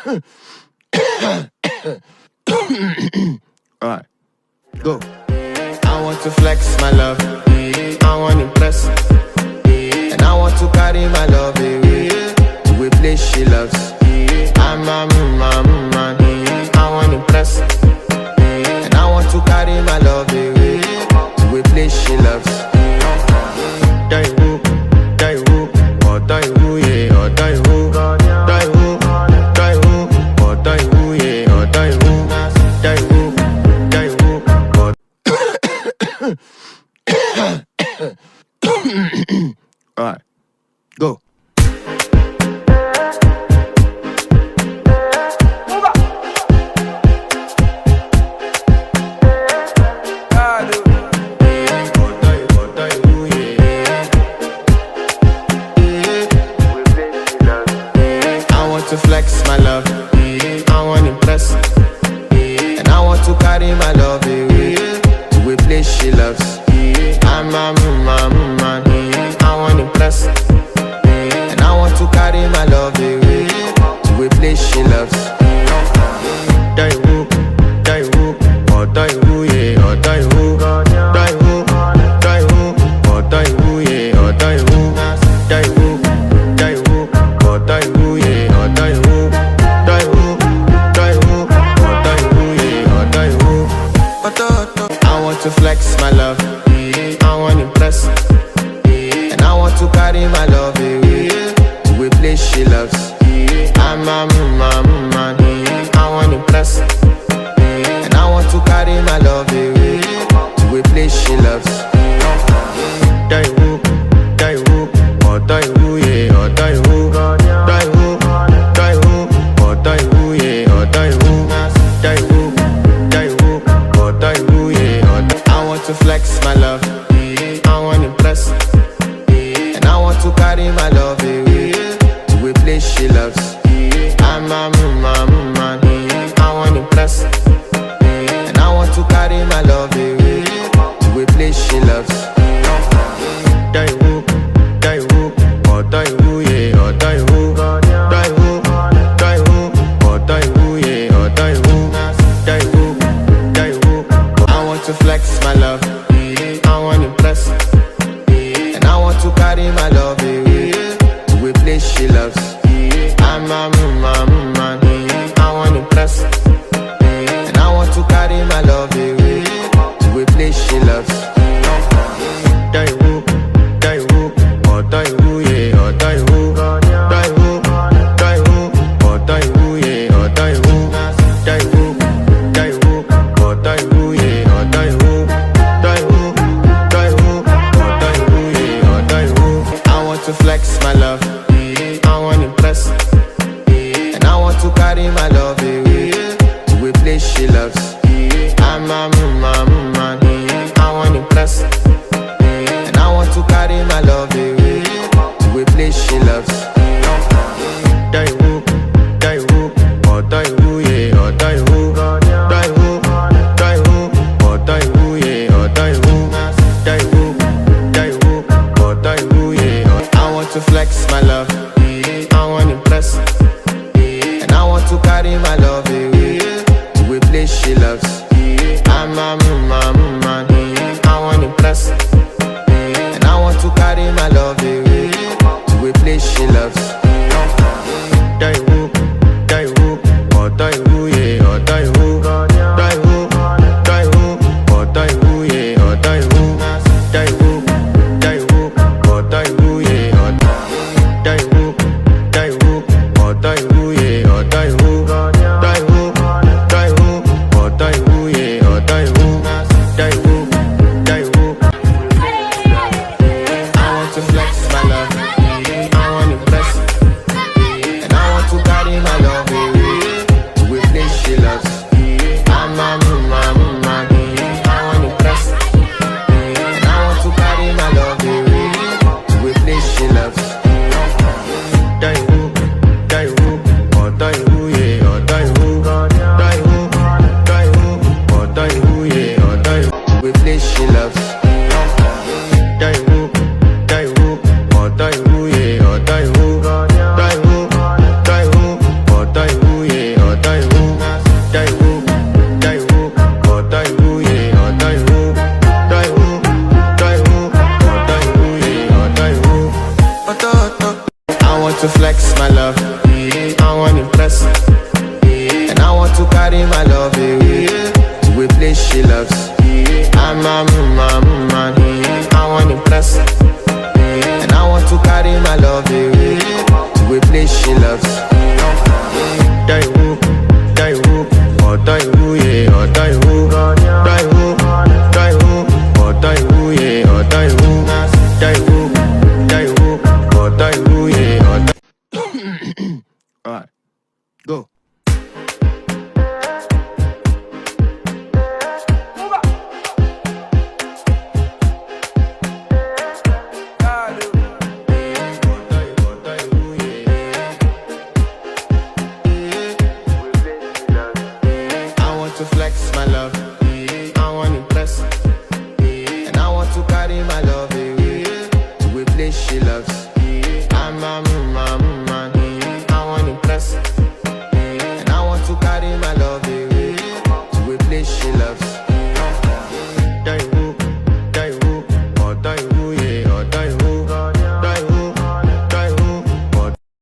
Alright, go. I want to flex my love. I want to impress. And I want to carry my love away to a place she loves. I'm a man. I want to impress. And I want to carry my love away to a place she loves. Die who, or die who, yeah, or die who, die who, or die who, yeah, or die who, or alright, go. To flex my love, I want to impress, and I want to carry my love away to a place she loves. I'm a man, I want to impress, and I want to carry my love away to a place she loves. Die who, or die who, yeah, or die who, die who, or die who, yeah, or die who, or die who, yeah. I want to flex my love, I want to impress, and I want to carry my love away to a place she loves. I'm a man, I want to impress, and I want to carry my love away to a place she loves. Die who, or die who, yeah, or die who, or die who, yeah, or die who, or die who, yeah. I want to flex my love, I want to impress, and I want to carry my love away to a place she loves. I'm a man, I want to impress, and I want to carry my love away to a place she loves. Die who, or die who, yeah, or die who, or die who, yeah, or die who, I want to flex my love, I want to impress, and I want to carry my love away to a place she loves. I'm a man, I want to impress, carry my love away to a place she loves. I'm a man, I want impress, and I want to carry my love away to a place she loves. Die who, oh die who, yeah, oh die who, oh die who, yeah, oh die who, oh die who, yeah, oh die. Alright, go. To flex my love.